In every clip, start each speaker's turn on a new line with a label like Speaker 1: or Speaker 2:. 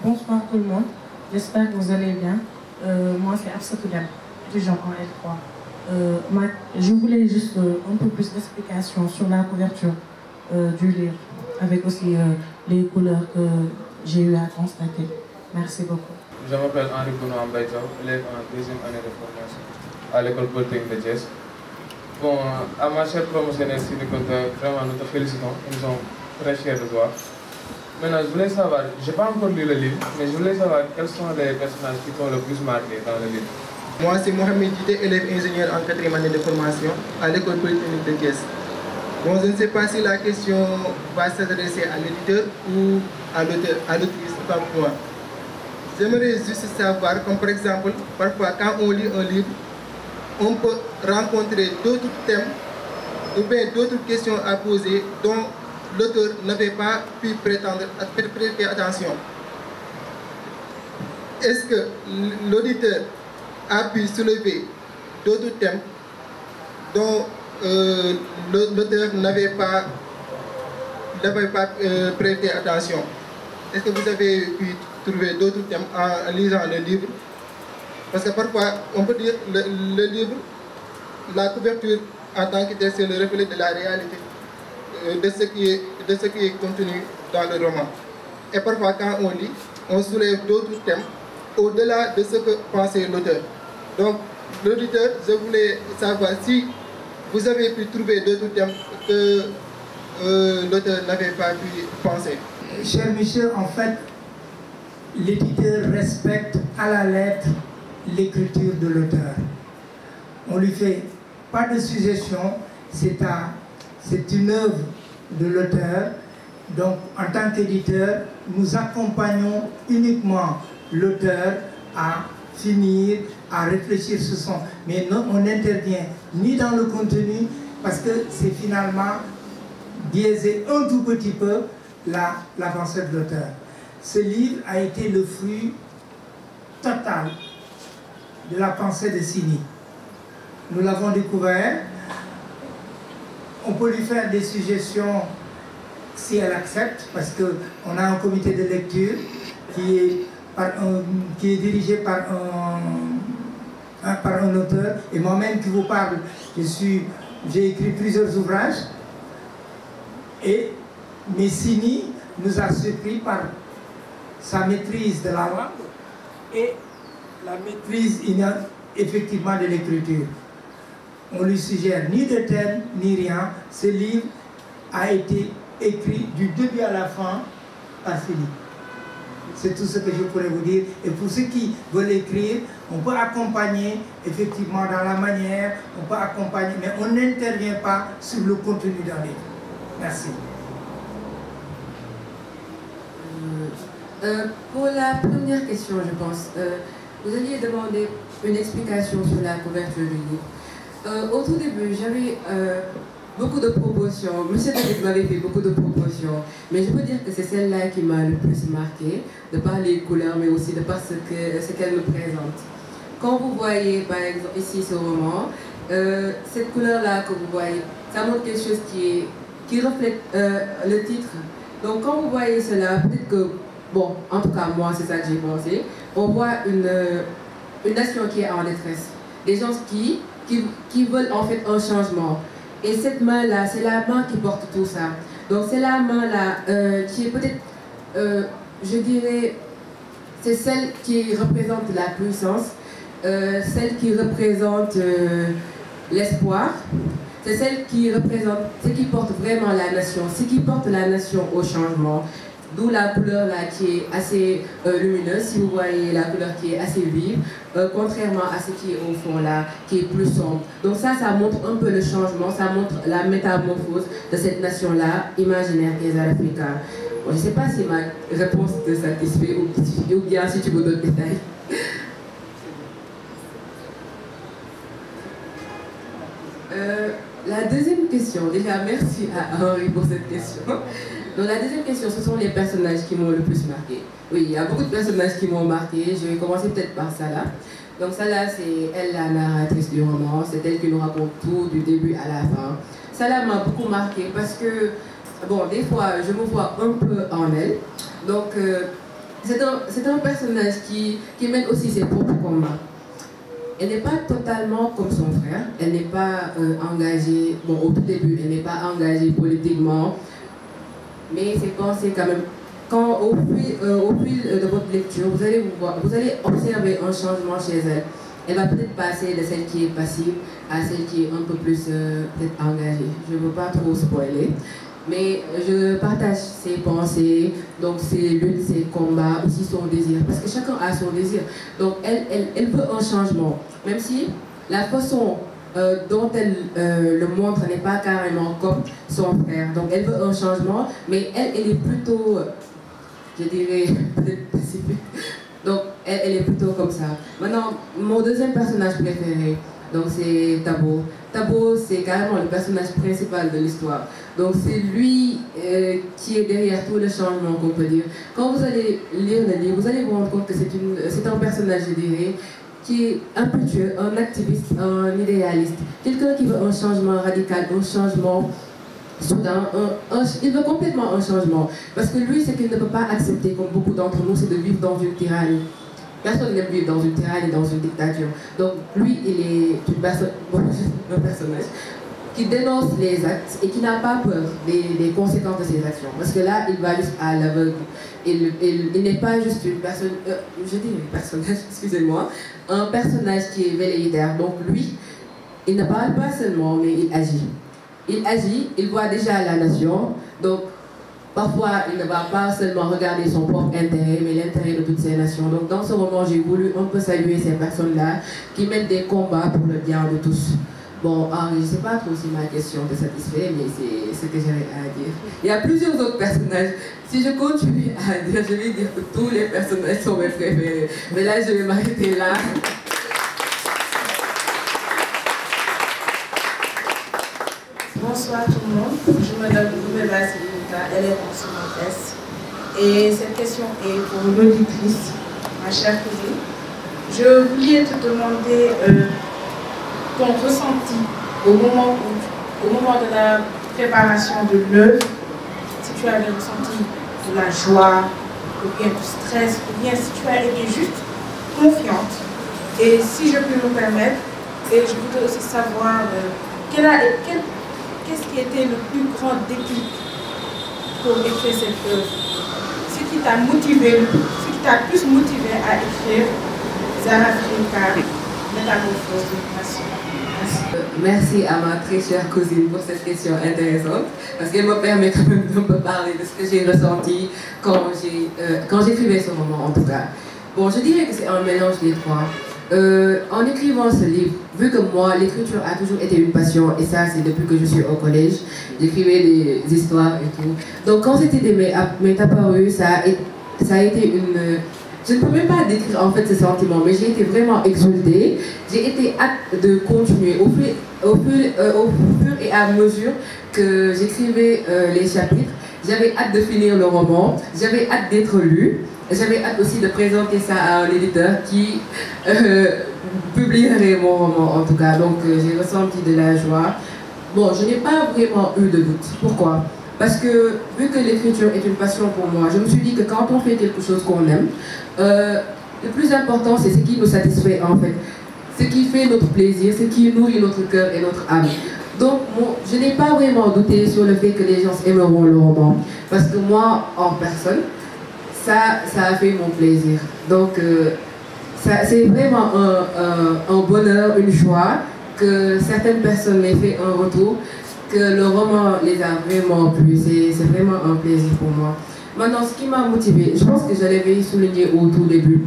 Speaker 1: bonsoir tout le monde. J'espère que vous allez bien. Moi, c'est Absatou Deme, étudiant en L3. Je voulais juste un peu plus d'explications sur la couverture du livre, avec aussi les couleurs que j'ai eu à constater. Merci beaucoup.
Speaker 2: Je m'appelle Henri Benoît Mbaïdiaw, élève en deuxième année de formation à l'école polytechnique de Thiès. Bon, à ma chère promotionnaire Sidi Konta, vraiment nous te félicitons, nous sommes très fiers de toi. Maintenant, je voulais savoir, je n'ai pas encore lu le livre, mais je voulais savoir quels sont les personnages qui t'ont le plus marqué dans le livre.
Speaker 3: Moi, c'est Mohamed Dité, élève ingénieur en 4e année de formation à l'école polytechnique de Thiès. Bon, je ne sais pas si la question va s'adresser à l'éditeur ou à l'autrice, pas pour moi. J'aimerais juste savoir, comme par exemple, parfois quand on lit un livre, on peut rencontrer d'autres thèmes ou bien d'autres questions à poser dont l'auteur n'avait pas pu prêter attention. Est-ce que l'auditeur a pu soulever d'autres thèmes dont l'auteur n'avait pas prêté attention? Est-ce que vous avez pu trouver d'autres thèmes en lisant le livre? Parce que parfois, on peut dire que le livre, la couverture en tant que tel, c'est le reflet de la réalité, de ce qui est contenu dans le roman. Et parfois, quand on lit, on soulève d'autres thèmes au-delà de ce que pensait l'auteur. Donc, l'auditeur, je voulais savoir si vous avez pu trouver d'autres thèmes que l'auteur n'avait pas pu penser.
Speaker 4: Cher Michel, en fait, l'éditeur respecte à la lettre l'écriture de l'auteur. On lui fait pas de suggestion, c'est une œuvre de l'auteur. Donc, en tant qu'éditeur, nous accompagnons uniquement l'auteur à finir, à réfléchir sur son... Mais non, on n'intervient ni dans le contenu, parce que c'est finalement biaiser un tout petit peu la pensée de l'auteur. Ce livre a été le fruit total de la pensée de Sini. Nous l'avons découvert. On peut lui faire des suggestions si elle accepte, parce qu'on a un comité de lecture qui est dirigé par un auteur. Et moi-même qui vous parle, j'ai écrit plusieurs ouvrages. Et Messini nous a surpris par sa maîtrise de la langue et la maîtrise effectivement de l'écriture. On lui suggère ni de thème, ni rien. Ce livre a été écrit du début à la fin par Philippe. C'est tout ce que je pourrais vous dire. Et pour ceux qui veulent écrire, on peut accompagner effectivement dans la manière, on peut accompagner, mais on n'intervient pas sur le contenu d'un livre. Merci.
Speaker 5: Pour la première question, je pense, vous alliez demander une explication sur la couverture du livre. Au tout début, j'avais beaucoup de propositions. Monsieur David m'avait fait beaucoup de propositions, mais je peux dire que c'est celle-là qui m'a le plus marqué, de par les couleurs, mais aussi de par ce qu'elle me présente. Quand vous voyez, par exemple, ici ce roman, cette couleur-là que vous voyez, ça montre quelque chose qui reflète le titre. Donc quand vous voyez cela, peut-être que, bon, en tout cas moi c'est ça que j'ai pensé, on voit une nation qui est en détresse, des gens qui veulent en fait un changement. Et cette main-là, c'est la main qui porte tout ça. Donc c'est la main-là qui est peut-être, je dirais, c'est celle qui représente la puissance, celle qui représente l'espoir. C'est celle qui représente, ce qui porte vraiment la nation, ce qui porte la nation au changement. D'où la couleur là qui est assez lumineuse, si vous voyez la couleur qui est assez vive, contrairement à ce qui est au fond là, qui est plus sombre. Donc ça montre un peu le changement, ça montre la métamorphose de cette nation-là, imaginaire des Africains. Bon, je ne sais pas si ma réponse te satisfait ou bien si tu veux d'autres détails. La deuxième question, déjà merci à Henri pour cette question. Donc la deuxième question, ce sont les personnages qui m'ont le plus marqué. Oui, il y a beaucoup de personnages qui m'ont marqué, je vais commencer peut-être par Salah. Donc Salah, c'est elle la narratrice du roman, c'est elle qui nous raconte tout du début à la fin. Salah m'a beaucoup marqué parce que, bon, des fois, je me vois un peu en elle. Donc, c'est un personnage qui mène aussi ses propres combats. Elle n'est pas totalement comme son frère, elle n'est pas engagée, bon au tout début, elle n'est pas engagée politiquement, mais ses pensées quand même, quand au fil de votre lecture, vous allez observer un changement chez elle. Elle va peut-être passer de celle qui est passive à celle qui est un peu plus peut-être engagée. Je ne veux pas trop spoiler, mais je partage ses pensées, donc ses luttes, ses combats, aussi son désir, parce que chacun a son désir. Donc elle veut un changement, même si la façon dont elle le montre n'est pas carrément comme son frère. Donc elle veut un changement, mais elle est plutôt, je dirais, peut-être pacifique. Donc elle est plutôt comme ça. Maintenant, mon deuxième personnage préféré, donc c'est Tabo. Tabo, c'est carrément le personnage principal de l'histoire. Donc c'est lui qui est derrière tout le changement qu'on peut dire. Quand vous allez lire le livre, vous allez vous rendre compte que c'est un personnage, je dirais, qui est impétueux, un activiste, un idéaliste. Quelqu'un qui veut un changement radical, un changement soudain, il veut complètement un changement. Parce que lui, ce qu'il ne peut pas accepter, comme beaucoup d'entre nous, c'est de vivre dans une tyrannie. Personne n'aime vivre dans une tyrannie, dans une dictature. Donc lui, il est un personnage qui dénonce les actes et qui n'a pas peur des conséquences de ses actions. Parce que là, il va juste à l'aveugle. Il n'est pas juste une personne, je dis un personnage, excusez-moi, un personnage qui est velléitaire. Donc lui, il ne parle pas seulement, mais il agit. Il agit, il voit déjà la nation, donc parfois il ne va pas seulement regarder son propre intérêt, mais l'intérêt de toutes ces nations. Donc dans ce roman, j'ai voulu un peu saluer ces personnes-là qui mènent des combats pour le bien de tous. Bon, je ne sais pas trop si ma question te satisfait, mais c'est ce que j'avais à dire. Il y a plusieurs autres personnages. Si je continue à dire, je vais dire que tous les personnages sont mes préférés. Mais là, je vais m'arrêter là.
Speaker 6: Bonsoir tout le monde, je me nomme Nouvella Sylvita, élève en seconde S. Et cette question est pour l'auditrice, ma chère cousine. Je voulais te demander ton ressenti au moment de la préparation de l'œuvre, si tu avais ressenti de la joie, ou bien du stress, ou bien si tu as été juste confiante. Et si je peux me permettre, et je voudrais aussi savoir qu'est-ce qui était le plus grand déclic pour écrire cette œuvre? Ce qui t'a motivé, ce qui t'a plus motivé à écrire Zahafrika, Métamorphose d'une nation.
Speaker 5: Merci à ma très chère cousine pour cette question intéressante, parce qu'elle me permet quand même de me parler de ce que j'ai ressenti quand j'écrivais ce roman en tout cas. Bon, je dirais que c'est un mélange des trois. En écrivant ce livre, vu que moi, l'écriture a toujours été une passion, et ça c'est depuis que je suis au collège, j'écrivais des histoires et tout. Donc quand c'était m'est apparu, ça a été une... Je ne peux même pas décrire en fait ce sentiment, mais j'ai été vraiment exultée. J'ai été hâte de continuer. Au fur et à mesure que j'écrivais les chapitres, j'avais hâte de finir le roman, j'avais hâte d'être lu. J'avais hâte aussi de présenter ça à un éditeur qui publierait mon roman en tout cas. Donc j'ai ressenti de la joie. Bon, je n'ai pas vraiment eu de doute. Pourquoi? Parce que vu que l'écriture est une passion pour moi, je me suis dit que quand on fait quelque chose qu'on aime, le plus important c'est ce qui nous satisfait en fait. Ce qui fait notre plaisir, ce qui nourrit notre cœur et notre âme. Donc je n'ai pas vraiment douté sur le fait que les gens aimeront le roman. Parce que moi, en personne, ça a fait mon plaisir. Donc, c'est vraiment un bonheur, une joie que certaines personnes m'aient fait un retour, que le roman les a vraiment plu. C'est vraiment un plaisir pour moi. Maintenant, ce qui m'a motivée, je pense que je l'avais souligné au tout début.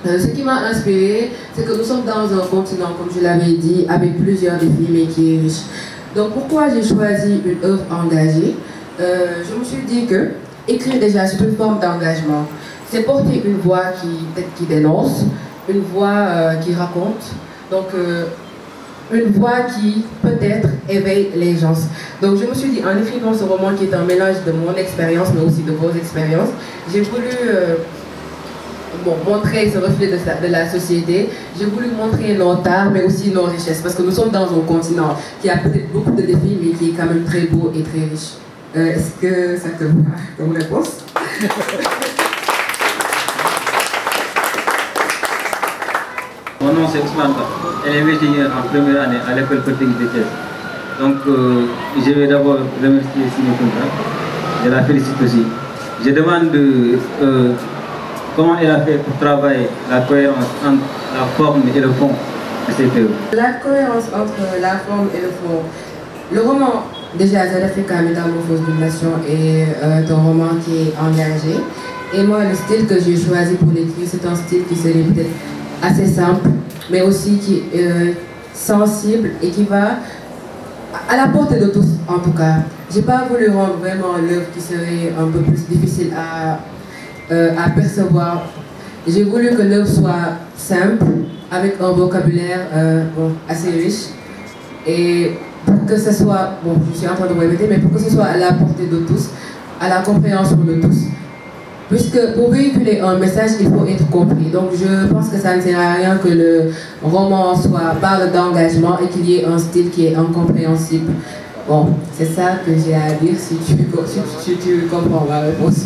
Speaker 5: Ce qui m'a inspiré, c'est que nous sommes dans un continent, comme je l'avais dit, avec plusieurs défis, mais qui est riche. Donc, pourquoi j'ai choisi une œuvre engagée? Je me suis dit que écrire déjà, c'est une forme d'engagement. C'est porter une voix qui dénonce, une voix qui raconte, donc une voix qui peut-être éveille les gens. Donc je me suis dit, en écrivant ce roman qui est un mélange de mon expérience, mais aussi de vos expériences, j'ai voulu montrer ce reflet de la société. J'ai voulu montrer nos tares, mais aussi nos richesses, parce que nous sommes dans un continent qui a peut-être beaucoup de défis, mais qui est quand même très beau et très riche. Est-ce que ça te va comme réponse?
Speaker 7: Mon nom c'est Ousmane Ba. Elle est ingénieure en première année à l'école polytechnique de Thiès. Donc je vais d'abord remercier Sine Kounta. Je la félicite aussi. Je demande comment elle a fait pour travailler la cohérence entre la forme et le fond de cette œuvre.
Speaker 5: La cohérence entre la forme et le fond. Le roman, déjà, Zed-Africa, Métamorphose d'une nation, est un roman qui est engagé. Et moi, le style que j'ai choisi pour l'écrire, c'est un style qui serait peut-être assez simple, mais aussi qui est sensible et qui va à la portée de tous, en tout cas. J'ai pas voulu rendre vraiment l'œuvre qui serait un peu plus difficile à percevoir. J'ai voulu que l'œuvre soit simple, avec un vocabulaire assez riche, et pour que ce soit, bon, je suis en train de me répéter, mais pour que ce soit à la portée de tous, à la compréhension de tous. Puisque pour véhiculer un message, il faut être compris. Donc je pense que ça ne sert à rien que le roman parle d'engagement et qu'il y ait un style qui est incompréhensible. Bon, c'est ça que j'ai à dire si tu comprends ma réponse.